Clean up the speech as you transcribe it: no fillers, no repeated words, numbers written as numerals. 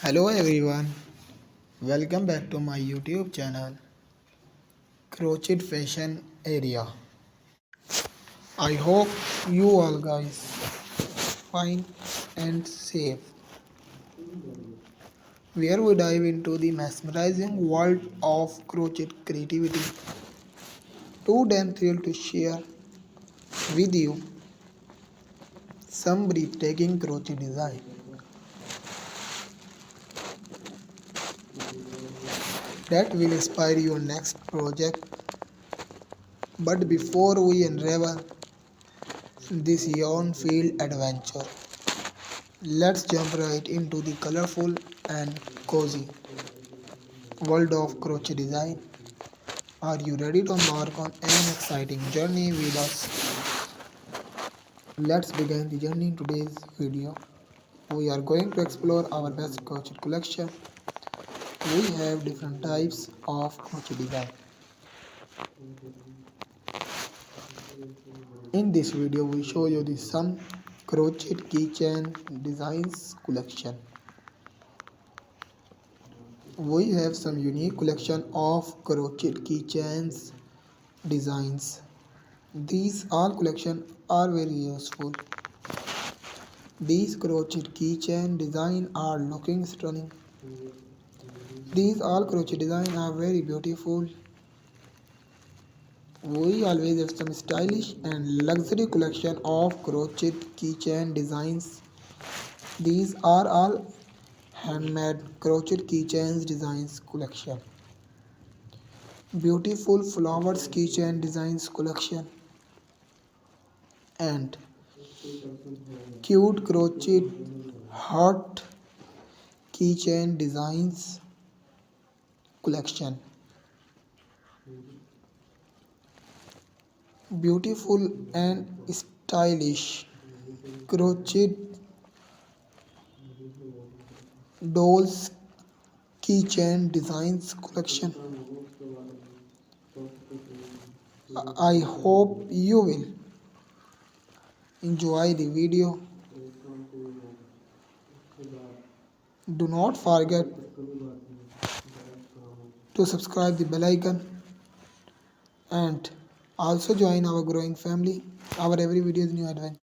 Hello everyone, welcome back to my YouTube channel Crochet Fashion Area. I hope you all guys fine and safe. Where we dive into the mesmerizing world of crochet creativity. Too damn thrilled to share with you some breathtaking crochet design that will inspire your next project. But before we unravel this yarn-filled adventure, let's jump right into the colorful and cozy world of crochet design. Are you ready to embark on an exciting journey with us? Let's begin the journey in today's video. We are going to explore our best crochet collection. We have different types of crochet design. In this video, we show you the some crochet keychain designs collection. We have some unique collection of crochet keychains designs. These all collections are very useful. These crochet keychain design are looking stunning. These all crochet design are very beautiful. We always have some stylish and luxury collection of crochet keychain designs. These are all handmade crochet keychains designs collection. Beautiful flowers keychain designs collection and cute crochet heart keychain designs collection. Beautiful and stylish crochet dolls keychain designs collection. I hope you will enjoy the video. Do not forget to subscribe the bell icon and also join our growing family. Our every video is new adventure.